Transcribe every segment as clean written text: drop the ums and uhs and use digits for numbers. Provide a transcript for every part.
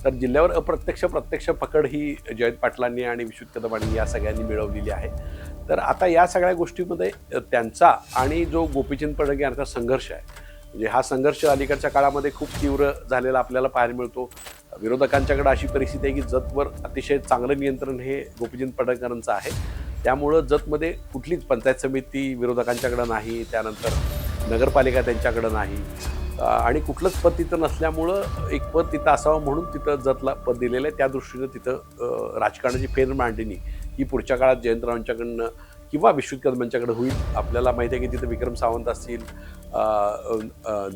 तर जिल्ह्यावर अप्रत्यक्ष प्रत्यक्ष पकड ही जयंत पाटलांनी आणि विश्वजित कदमांनी या सगळ्यांनी मिळवलेली आहे. तर आता या सगळ्या गोष्टीमध्ये त्यांचा आणि जो गोपीचंद पडळकर यांचा संघर्ष आहे, म्हणजे हा संघर्ष अलीकडच्या काळामध्ये खूप तीव्र झालेला आपल्याला पाहायला मिळतो. विरोधकांच्याकडे अशी परिस्थिती आहे की जतवर अतिशय चांगलं नियंत्रण हे गोपीचंद पडळकरांचं आहे. त्यामुळं जतमध्ये कुठलीच पंचायत समिती विरोधकांच्याकडे नाही, त्यानंतर नगरपालिका त्यांच्याकडं नाही आणि कुठलंच पद तिथं नसल्यामुळं एक पद तिथं असावं म्हणून तिथं जतला पद दिलेलं आहे. त्या दृष्टीनं तिथं राजकारणाची फेरमांडणी ही पुढच्या काळात जयंतरावांच्याकडनं किंवा विश्वजित कदमांच्याकडे होईल. आपल्याला माहिती आहे की तिथं विक्रम सावंत असतील,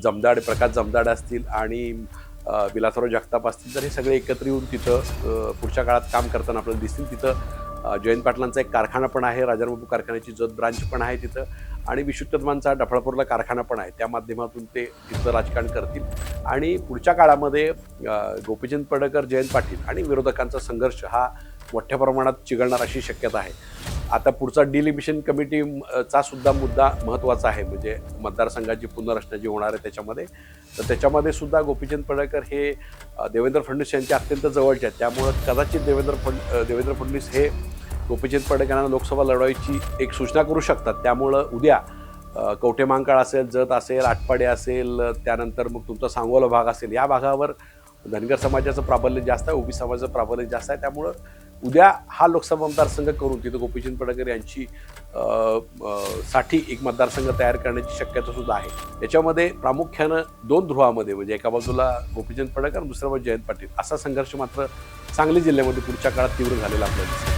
जमदाडे प्रकाश जमदाडे असतील आणि विलासराव जगताप असतील, तर हे सगळे एकत्र येऊन तिथं पुढच्या काळात काम करताना आपल्याला दिसतील. तिथं जयंत पाटलांचा एक कारखाना पण आहे, राजारामबापू कारखान्याची जत ब्रांच पण आहे तिथं आणि विश्वजित कदमांचा डफळापूरला कारखाना पण आहे. त्या माध्यमातून ते तिथलं राजकारण करतील आणि पुढच्या काळामध्ये गोपीचंद पडळकर, जयंत पाटील आणि विरोधकांचा संघर्ष हा मोठ्या प्रमाणात चिघळणार अशी शक्यता आहे. आता पुढचा डिलिमिशन कमिटी चा सुद्धा मुद्दा महत्त्वाचा आहे, म्हणजे मतदारसंघाची पुनर्रचना जी होणार आहे त्याच्यामध्ये. तर त्याच्यामध्ये सुद्धा गोपीचंद पडळकर हे देवेंद्र फडणवीस यांच्या अत्यंत जवळचे आहेत. त्यामुळं कदाचित देवेंद्र फडणवीस हे गोपीचंद पडळकरांना लोकसभा लढवायची एक सूचना करू शकतात. त्यामुळं उद्या कवठेमहांकाळ असेल, जत असेल, आटपाडी असेल, त्यानंतर मग तुमचा सांगोला भाग असेल, या भागावर धनगर समाजाचं प्राबल्य जास्त आहे, ओबीसी समाजाचं प्राबल्य जास्त आहे. त्यामुळं उद्या हा लोकसभा मतदारसंघ करून तिथं गोपीचंद पडळकर यांची साठी एक मतदारसंघ तयार करण्याची शक्यता सुद्धा आहे. याच्यामध्ये प्रामुख्यानं दोन ध्रुवामध्ये, म्हणजे एका बाजूला गोपीचंद पडळकर, दुसऱ्या बाजूला जयंत पाटील, असा संघर्ष मात्र सांगली जिल्ह्यामध्ये पुढच्या काळात तीव्र झालेला आपल्याला दिसतो.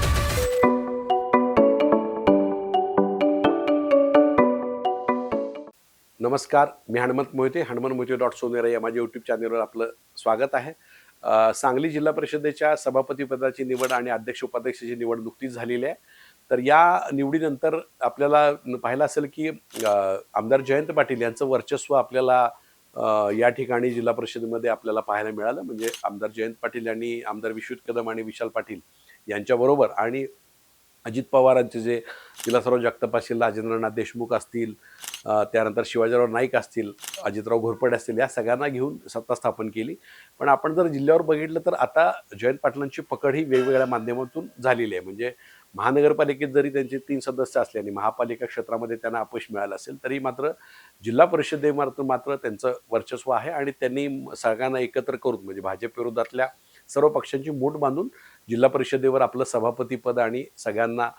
नमस्कार, मी हनुमंत मोहिते, हनुमान मोहिते .सोनेरा या माझ्या यूट्यूब चॅनलवर आपलं स्वागत आहे. सांगली जिल्हा परिषदेच्या सभापतीपदाची निवड आणि अध्यक्ष उपाध्यक्षाची निवड नुकतीच झालेली आहे. तर या निवडीनंतर आपल्याला पाहिलं असेल की आमदार जयंत पाटील यांचं वर्चस्व आपल्याला या ठिकाणी जिल्हा परिषदेमध्ये आपल्याला पाहायला मिळालं. म्हणजे आमदार जयंत पाटील यांनी आमदार विश्वजित कदम आणि विशाल पाटील यांच्याबरोबर आणि अजित पवारांचे जे विलासराव जगताप असतील, राजेंद्रनाथ देशमुख असतील, त्यानंतर शिवाजीराव नाईक असतील, अजितराव घोरपडे असतील, या सगळ्यांना घेऊन सत्ता स्थापन केली. पण आपण जर जिल्ह्यावर बघितलं तर आता जयंत पाटलांची पकड ही वेगवेगळ्या माध्यमातून झालेली आहे. म्हणजे महानगरपालिकेत जरी त्यांचे 3 सदस्य असले आणि महापालिका क्षेत्रामध्ये त्यांना अपयश मिळालं असेल, तरी मात्र जिल्हा परिषदेमार्फत मात्र त्यांचं वर्चस्व आहे आणि त्यांनी सगळ्यांना एकत्र करून, म्हणजे भाजप विरोधातल्या सर्व पक्षांची मूठ बांधून जिल्हा परिषदेवर आपलं सभापतीपद आणि सगळ्यांना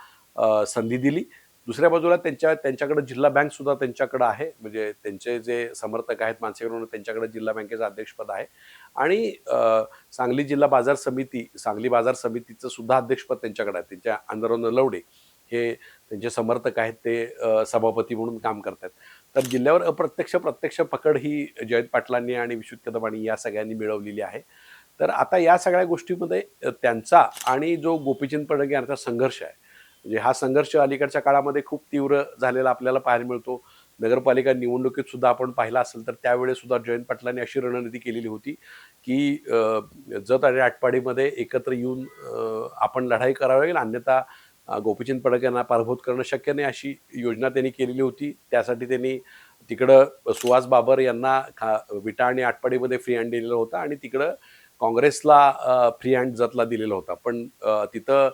संधी दिली. दुसऱ्या बाजूला त्यांच्याकडे जिल्हा बँक सुद्धा त्यांच्याकडे आहे. म्हणजे त्यांचे जे समर्थक आहेत मानसिक म्हणून, त्यांच्याकडे जिल्हा बँकेचं अध्यक्षपद आहे आणि सांगली बाजार समितीचं सुद्धा अध्यक्षपद त्यांच्याकडे आहे. त्यांच्या अंधाराव नलवडे हे त्यांचे समर्थक आहेत, ते सभापती म्हणून काम करतात. तर जिल्ह्यावर अप्रत्यक्ष प्रत्यक्ष पकड ही जयंत पाटलांनी आणि विश्वजित कदमांनी या सगळ्यांनी मिळवलेली आहे. तर आता या सगळ्या गोष्टीमध्ये त्यांचा आणि जो गोपीचंद पडळकर यांचा संघर्ष आहे, म्हणजे हा संघर्ष अलीकडच्या काळामध्ये खूप तीव्र झालेला आपल्याला पाहायला मिळतो. नगरपालिका निवडणुकीत सुद्धा आपण पाहिला असेल तर त्यावेळेस सुद्धा जयंत पाटलांनी अशी रणनीती केलेली होती की जत आणि आटपाडीमध्ये एकत्र येऊन आपण लढाई करावी लागेल, अन्यथा गोपीचंद पडळकर यांना पराभूत करणं शक्य नाही, अशी योजना त्यांनी केलेली होती. त्यासाठी त्यांनी तिकडं सुहास बाबर यांना विटा आणि आटपाडीमध्ये फ्री हँड दिलेला होता आणि तिकडं काँग्रेसला फ्री हँड जतला दिलेला होता. पण तिथं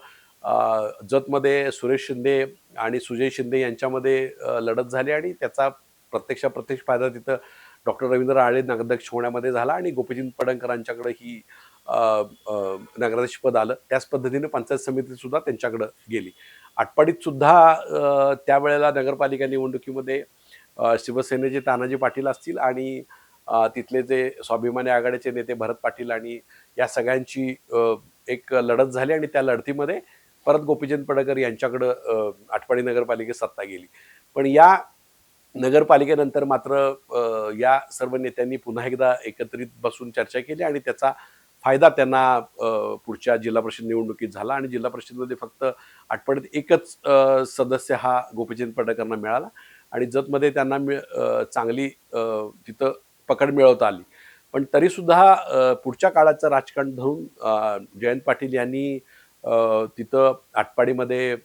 जतमध्ये सुरेश शिंदे आणि सुजय शिंदे यांच्यामध्ये लढत झाली आणि त्याचा प्रत्यक्ष फायदा तिथं डॉक्टर रवींद्र आळे नगराध्यक्ष होण्यामध्ये झाला आणि गोपीचंद पडळकरांच्याकडे ही नगराध्यक्षपद आलं. त्याच पद्धतीने पंचायत समिती सुद्धा त्यांच्याकडं गेली. आटपाडीत सुद्धा त्यावेळेला नगरपालिका निवडणुकीमध्ये शिवसेनेचे तानाजी पाटील असतील आणि तिथले जे स्वाभिमानी आघाडीचे नेते भरत पाटील आणि या सगळ्यांची एक लढत झाली आणि त्या लढतीमध्ये परत गोपीचंद पडळकर यांच्याकडं आटपाडी नगरपालिकेत सत्ता गेली. पण या नगरपालिकेनंतर मात्र या सर्व नेत्यांनी पुन्हा एकदा एकत्रित बसून चर्चा केली आणि त्याचा फायदा त्यांना पुढच्या जिल्हा परिषद निवडणुकीत झाला आणि जिल्हा परिषदेमध्ये फक्त आटपाडीत एकच सदस्य हा गोपीचंद पडळकरांना मिळाला आणि जतमध्ये त्यांना चांगली तिथं पकड मिळवता आली. पण तरीसुद्धा पुढच्या काळाचं राजकारण धरून जयंत पाटील यांनी तिथं आटपाडीमध्ये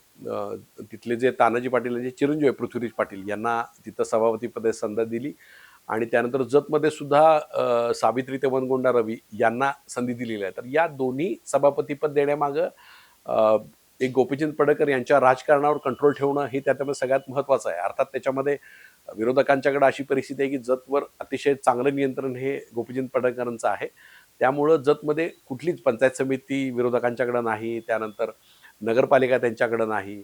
तिथले जे तानाजी पाटील यांचे चिरंजीव पृथ्वीराज पाटील यांना तिथं सभापतीपदी संधी दिली आणि त्यानंतर जतमध्ये सुद्धा सावित्री वनगोंडा रवी यांना संधी दिलेली आहे. तर या दोन्ही सभापतीपद देण्यामागं एक गोपीचंद पडळकर यांच्या राजकारणावर कंट्रोल ठेवणं हे त्याच्यामध्ये सगळ्यात महत्त्वाचं आहे. अर्थात त्याच्यामध्ये विरोधकांच्याकडे अशी परिस्थिती आहे की जतवर अतिशय चांगलं नियंत्रण हे गोपीचंद पडळकरांचं आहे. त्यामुळं जतमध्ये कुठलीच पंचायत समिती विरोधकांच्याकडे नाही, त्यानंतर नगरपालिका त्यांच्याकडे नाही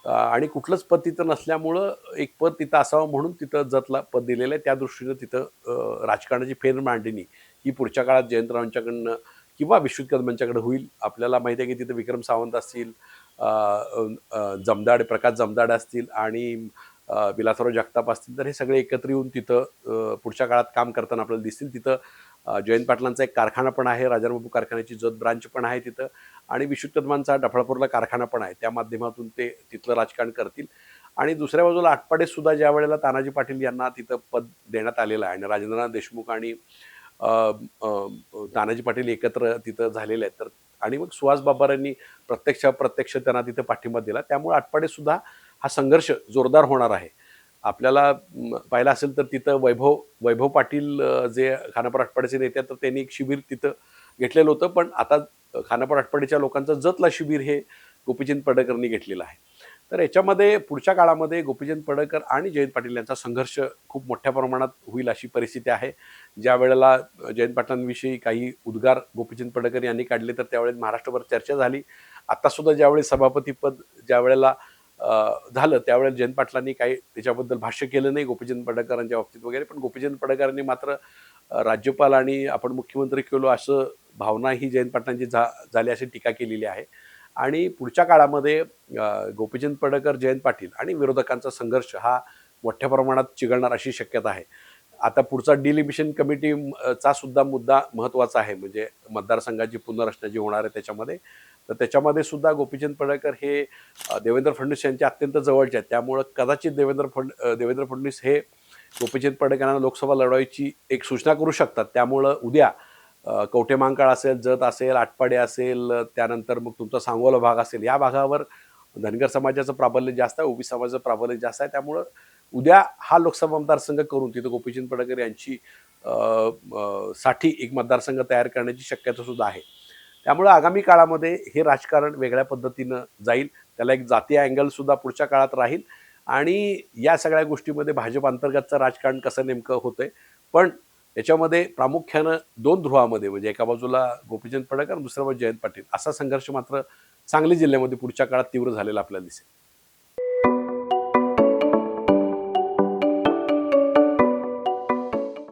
आणि कुठलंच पद तिथं नसल्यामुळं एक पद तिथं असावं म्हणून तिथं जतला पद दिलेलं आहे. त्या दृष्टीनं तिथं राजकारणाची फेरमांडणी ही पुढच्या काळात जयंतरावांच्याकडनं किंवा विश्वजित कदमांच्याकडे होईल. आपल्याला माहिती आहे की तिथं विक्रम सावंत असतील, जमदाडे प्रकाश जमदाडे असतील आणि विलासराव जगताप असतील, तर हे सगळे एकत्र येऊन तिथं पुढच्या काळात काम करताना आपल्याला दिसतील. तिथं जयंत पाटलांचा एक कारखाना पण आहे, राजारामबापू कारखान्याची जत ब्रांच पण आहे तिथं आणि विश्वजित कदमांचा डफळापूरला कारखाना पण आहे. त्या माध्यमातून ते तिथलं राजकारण करतील. आणि दुसऱ्या बाजूला आटपाडे सुद्धा ज्या वेळेला तानाजी पाटील यांना तिथं पद देण्यात आलेलं आहे आणि राजेंद्रनाथ देशमुख आणि अ, अ, तानाजी पाटील एकत्र तिथं झालेले आहेत, तर आणि मग सुहास बाबरांनी प्रत्यक्ष त्यांना तिथे पाठिंबा दिला. त्यामुळे आटपाडे सुद्धा हा संघर्ष जोरदार होणार आहे. आपल्याला पाहिलं असेल तर तिथं वैभव वैभव पाटील जे खानापूर आटपाडीचे नेते आहेत, तर त्यांनी एक शिबिर तिथं घेतलेलं होतं. पण आता खानापूर आटपाडीच्या लोकांचं जतला शिबिर हे गोपीचंद पडळकरांनी घेतलेलं आहे. तर याच्यामध्ये पुढच्या काळामध्ये गोपीचंद पडळकर आणि जयंत पाटील यांचा संघर्ष खूप मोठ्या प्रमाणात होईल अशी परिस्थिती आहे. ज्या वेळेला जयंत पाटलांविषयी काही उद्गार गोपीचंद पडळकर यांनी काढले, तर त्यावेळेस महाराष्ट्रभर चर्चा झाली. आत्तासुद्धा ज्यावेळेस सभापतीपद ज्यावेळेला झालं, त्यावेळेला जयंत पाटलांनी काही त्याच्याबद्दल भाष्य केलं नाही गोपीचंद पडळकरांच्या बाबतीत वगैरे. पण गोपीचंद पडळकरांनी मात्र राज्यपाल आणि आपण मुख्यमंत्री केलो असं भावना ही जयंत पाटलांची झाली अशी टीका केलेली आहे. आणि पुढच्या काळामध्ये गोपीचंद पडळकर, जयंत पाटील आणि विरोधकांचा संघर्ष हा मोठ्या प्रमाणात चिघळणार अशी शक्यता आहे. आता पुढचा डिलिमिशन कमिटी चा सुद्धा मुद्दा महत्त्वाचा आहे. म्हणजे मतदारसंघाची पुनर्रचना जी होणार आहे त्याच्यामध्ये. तर त्याच्यामध्ये सुद्धा गोपीचंद पडळकर हे देवेंद्र फडणवीस यांच्या अत्यंत जवळचे आहेत. त्यामुळं कदाचित देवेंद्र फडणवीस हे गोपीचंद पडळकरांना लोकसभा लढवायची एक सूचना करू शकतात. त्यामुळं उद्या कवठेमहांकाळ असेल, जत असेल, आटपाडी असेल, त्यानंतर मग तुमचा सांगोला भाग असेल, या भागावर धनगर समाजाचं प्राबल्य जास्त आहे, ओबीसी समाजाचं प्राबल्य जास्त आहे. त्यामुळं उद्या हा लोकसभा मतदारसंघ करून तिथं गोपीचंद पडळकर यांची साठी एक मतदारसंघ तयार करण्याची शक्यता सुद्धा आहे. त्यामुळं आगामी काळामध्ये हे राजकारण वेगळ्या पद्धतीनं जाईल. त्याला एक जातीय अँगल सुद्धा पुढच्या काळात राहील आणि या सगळ्या गोष्टीमध्ये भाजप अंतर्गतचं राजकारण कसं नेमकं होतंय. पण याच्यामध्ये प्रामुख्यानं 2 ध्रुवामध्ये म्हणजे एका बाजूला गोपीचंद पडळकर, दुसऱ्या बाजूला जयंत पाटील असा संघर्ष मात्र सांगली जिल्ह्यामध्ये पुढच्या काळात तीव्र झालेला आपल्याला दिसेल.